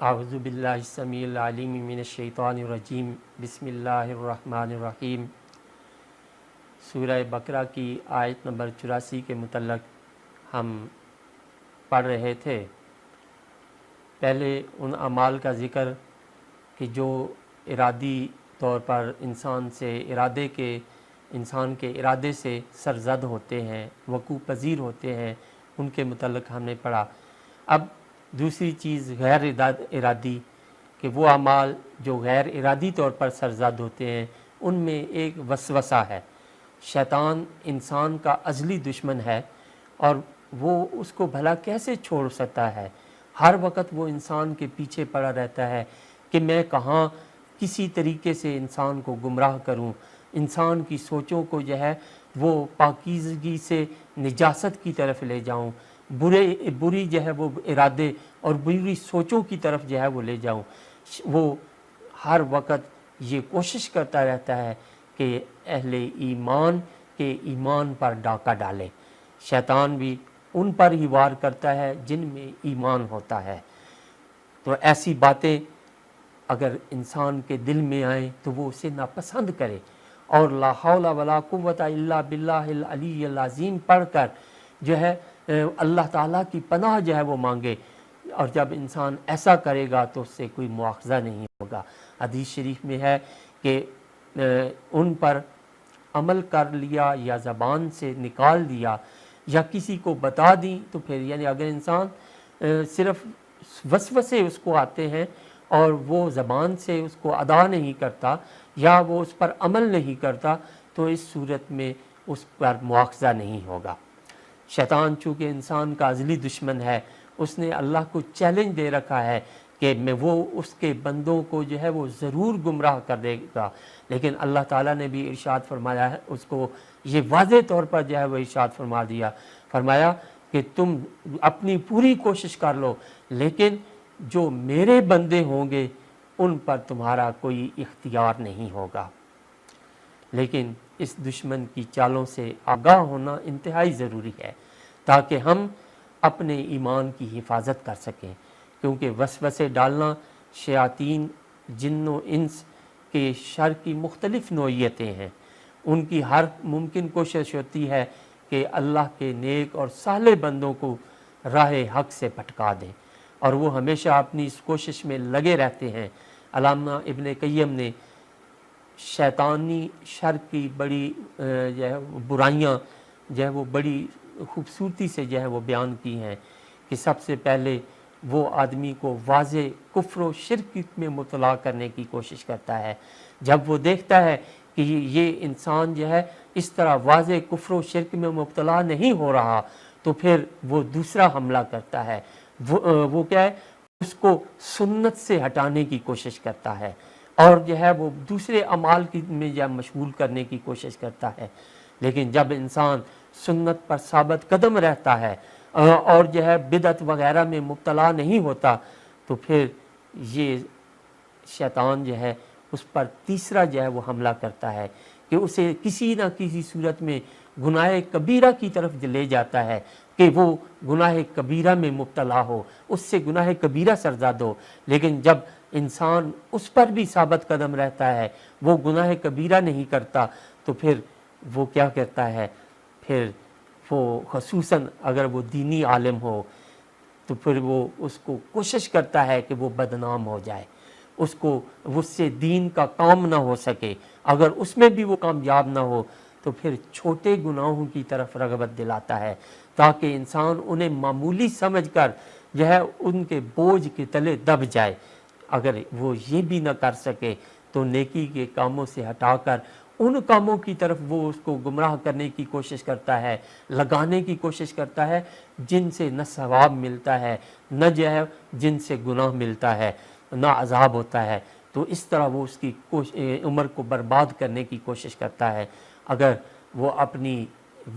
اعوذ باللہ السمیع العلیم من الشیطان الرجیم بسم اللہ الرحمن الرحیم۔ سورہ بقرہ کی آیت نمبر 84 کے متعلق ہم پڑھ رہے تھے۔ پہلے ان اعمال کا ذکر کہ جو ارادی طور پر انسان کے ارادے سے سرزد ہوتے ہیں، وقوع پذیر ہوتے ہیں، ان کے متعلق ہم نے پڑھا۔ اب دوسری چیز غیر ارادی کہ وہ اعمال جو غیر ارادی طور پر سرزد ہوتے ہیں، ان میں ایک وسوسہ ہے۔ شیطان انسان کا ازلی دشمن ہے اور وہ اس کو بھلا کیسے چھوڑ سکتا ہے؟ ہر وقت وہ انسان کے پیچھے پڑا رہتا ہے کہ میں کہاں کسی طریقے سے انسان کو گمراہ کروں، انسان کی سوچوں کو جو ہے وہ پاکیزگی سے نجاست کی طرف لے جاؤں، بری جو ہے وہ ارادے اور بری سوچوں کی طرف جو ہے وہ لے جاؤں۔ وہ ہر وقت یہ کوشش کرتا رہتا ہے کہ اہل ایمان کے ایمان پر ڈاکہ ڈالے۔ شیطان بھی ان پر ہی وار کرتا ہے جن میں ایمان ہوتا ہے۔ تو ایسی باتیں اگر انسان کے دل میں آئیں تو وہ اسے ناپسند کرے اور لا حول ولا قوت الا باللہ العلی العظیم پڑھ کر جو ہے اللہ تعالیٰ کی پناہ جو ہے وہ مانگے، اور جب انسان ایسا کرے گا تو اس سے کوئی مواخذہ نہیں ہوگا۔ حدیث شریف میں ہے کہ ان پر عمل کر لیا یا زبان سے نکال دیا یا کسی کو بتا دی تو پھر یعنی اگر انسان صرف وسوسے اس کو آتے ہیں اور وہ زبان سے اس کو ادا نہیں کرتا یا وہ اس پر عمل نہیں کرتا تو اس صورت میں اس پر مواخذہ نہیں ہوگا۔ شیطان چونکہ انسان کا ازلی دشمن ہے، اس نے اللہ کو چیلنج دے رکھا ہے کہ وہ اس کے بندوں کو جو ہے وہ ضرور گمراہ کر دے گا، لیکن اللہ تعالیٰ نے بھی ارشاد فرمایا ہے، اس کو یہ واضح طور پر جو ہے وہ ارشاد فرمایا کہ تم اپنی پوری کوشش کر لو، لیکن جو میرے بندے ہوں گے ان پر تمہارا کوئی اختیار نہیں ہوگا۔ لیکن اس دشمن کی چالوں سے آگاہ ہونا انتہائی ضروری ہے تاکہ ہم اپنے ایمان کی حفاظت کر سکیں، کیونکہ وسوسے ڈالنا شیاطین جن و انس کے شر کی مختلف نوعیتیں ہیں۔ ان کی ہر ممکن کوشش ہوتی ہے کہ اللہ کے نیک اور صالح بندوں کو راہ حق سے بھٹکا دیں، اور وہ ہمیشہ اپنی اس کوشش میں لگے رہتے ہیں۔ علامہ ابن قیم نے شیطانی شر کی بڑی جو ہے برائیاں جو ہے وہ بڑی خوبصورتی سے جو ہے وہ بیان کی ہیں کہ سب سے پہلے وہ آدمی کو واضح کفر و شرک میں مبتلا کرنے کی کوشش کرتا ہے۔ جب وہ دیکھتا ہے کہ یہ انسان جو ہے اس طرح واضح کفر و شرک میں مبتلا نہیں ہو رہا تو پھر وہ دوسرا حملہ کرتا ہے۔ وہ کیا ہے، اس کو سنت سے ہٹانے کی کوشش کرتا ہے اور جو ہے وہ دوسرے اعمال میں جو مشغول کرنے کی کوشش کرتا ہے۔ لیکن جب انسان سنت پر ثابت قدم رہتا ہے اور جو ہے بدعت وغیرہ میں مبتلا نہیں ہوتا تو پھر یہ شیطان جو ہے اس پر تیسرا جو ہے وہ حملہ کرتا ہے کہ اسے کسی نہ کسی صورت میں گناہ کبیرہ کی طرف لے جاتا ہے کہ وہ گناہ کبیرہ میں مبتلا ہو، اس سے گناہ کبیرہ سرزد ہو۔ لیکن جب انسان اس پر بھی ثابت قدم رہتا ہے، وہ گناہ کبیرہ نہیں کرتا تو پھر وہ کیا کرتا ہے، پھر وہ خصوصاً اگر وہ دینی عالم ہو تو پھر وہ اس کو کوشش کرتا ہے کہ وہ بدنام ہو جائے، اس سے دین کا کام نہ ہو سکے۔ اگر اس میں بھی وہ کامیاب نہ ہو تو پھر چھوٹے گناہوں کی طرف رغبت دلاتا ہے تاکہ انسان انہیں معمولی سمجھ کر جو ہے ان کے بوجھ کے تلے دب جائے۔ اگر وہ یہ بھی نہ کر سکے تو نیکی کے کاموں سے ہٹا کر ان کاموں کی طرف وہ اس کو گمراہ کرنے کی کوشش کرتا ہے، لگانے کی کوشش کرتا ہے جن سے نہ ثواب ملتا ہے، نہ جو ہے جن سے گناہ ملتا ہے، نہ عذاب ہوتا ہے۔ تو اس طرح وہ اس کی عمر کو برباد کرنے کی کوشش کرتا ہے۔ اگر وہ اپنی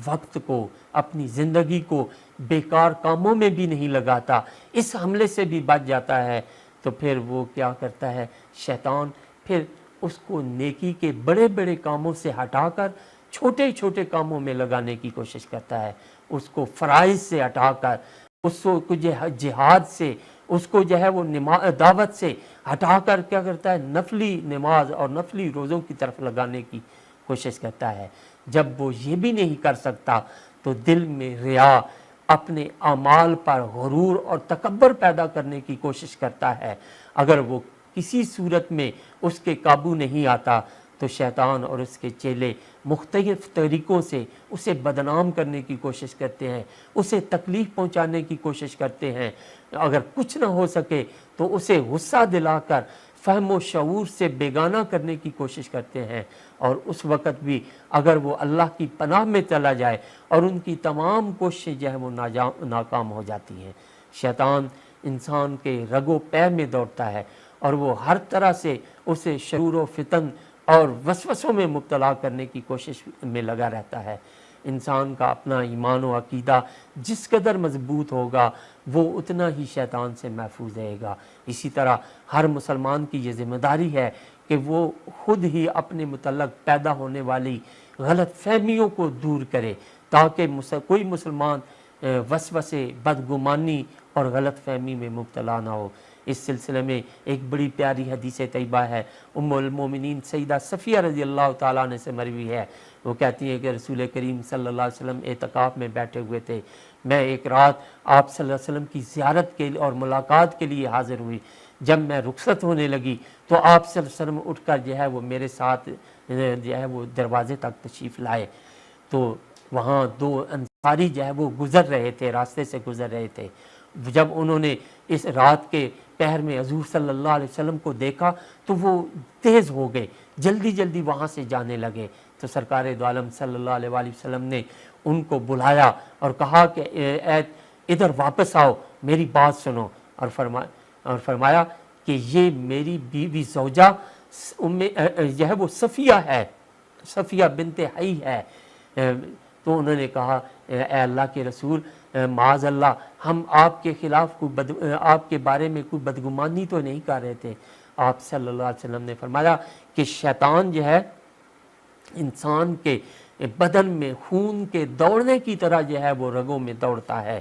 وقت کو، اپنی زندگی کو بیکار کاموں میں بھی نہیں لگاتا، اس حملے سے بھی بچ جاتا ہے تو پھر وہ کیا کرتا ہے، شیطان پھر اس کو نیکی کے بڑے بڑے کاموں سے ہٹا کر چھوٹے چھوٹے کاموں میں لگانے کی کوشش کرتا ہے، اس کو فرائض سے ہٹا کر اس کو جہاد سے، اس کو جو ہے وہ دعوت سے ہٹا کر کیا کرتا ہے، نفلی نماز اور نفلی روزوں کی طرف لگانے کی کوشش کرتا ہے۔ جب وہ یہ بھی نہیں کر سکتا تو دل میں ریا، اپنے اعمال پر غرور اور تکبر پیدا کرنے کی کوشش کرتا ہے۔ اگر وہ کسی صورت میں اس کے قابو نہیں آتا تو شیطان اور اس کے چیلے مختلف طریقوں سے اسے بدنام کرنے کی کوشش کرتے ہیں، اسے تکلیف پہنچانے کی کوشش کرتے ہیں۔ اگر کچھ نہ ہو سکے تو اسے غصہ دلا کر فہم و شعور سے بیگانہ کرنے کی کوشش کرتے ہیں، اور اس وقت بھی اگر وہ اللہ کی پناہ میں چلا جائے اور ان کی تمام کوششیں جو ہے وہ ناکام ہو جاتی ہیں۔ شیطان انسان کے رگ و پے میں دوڑتا ہے اور وہ ہر طرح سے اسے شرور و فتن اور وسوسوں میں مبتلا کرنے کی کوشش میں لگا رہتا ہے۔ انسان کا اپنا ایمان و عقیدہ جس قدر مضبوط ہوگا وہ اتنا ہی شیطان سے محفوظ رہے گا۔ اسی طرح ہر مسلمان کی یہ ذمہ داری ہے کہ وہ خود ہی اپنے متعلق پیدا ہونے والی غلط فہمیوں کو دور کرے، تاکہ کوئی مسلمان وسوسے، بدگمانی اور غلط فہمی میں مبتلا نہ ہو۔ اس سلسلے میں ایک بڑی پیاری حدیث طیبہ ہے، ام المومنین سیدہ صفیہ رضی اللہ تعالیٰ عنہ سے مروی ہے۔ وہ کہتی ہیں کہ رسول کریم صلی اللہ علیہ وسلم اعتکاف میں بیٹھے ہوئے تھے، میں ایک رات آپ صلی اللہ علیہ وسلم کی زیارت کے اور ملاقات کے لیے حاضر ہوئی۔ جب میں رخصت ہونے لگی تو آپ صلی اللہ علیہ وسلم اٹھ کر جو ہے وہ میرے ساتھ جو ہے وہ دروازے تک تشریف لائے، تو وہاں دو انصاری جو ہے وہ گزر رہے تھے، راستے سے گزر رہے تھے۔ جب انہوں نے اس رات کے پہر میں حضور صلی اللہ علیہ وسلم کو دیکھا تو وہ تیز ہو گئے، جلدی جلدی وہاں سے جانے لگے۔ تو سرکار دو عالم صلی اللہ علیہ وآلہ وسلم نے ان کو بلایا اور کہا کہ ادھر واپس آؤ، میری بات سنو، اور فرمایا کہ یہ میری بیوی زوجہ جو ہے وہ صفیہ ہے، صفیہ بنت حی ہے۔ تو انہوں نے کہا اے اللہ کے رسول، معاذ اللہ، ہم آپ کے خلاف آپ کے بارے میں کوئی بدگمانی تو نہیں کر رہے تھے۔ آپ صلی اللہ علیہ وسلم نے فرمایا کہ شیطان جو ہے انسان کے بدن میں خون کے دوڑنے کی طرح جو ہے وہ رگوں میں دوڑتا ہے،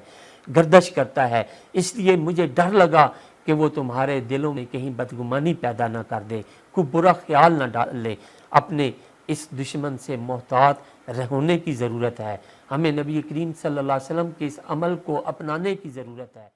گردش کرتا ہے، اس لیے مجھے ڈر لگا کہ وہ تمہارے دلوں میں کہیں بدگمانی پیدا نہ کر دے، کوئی برا خیال نہ ڈال لے۔ اپنے اس دشمن سے محتاط ہونے کی ضرورت ہے، ہمیں نبی کریم صلی اللہ علیہ وسلم کے اس عمل کو اپنانے کی ضرورت ہے۔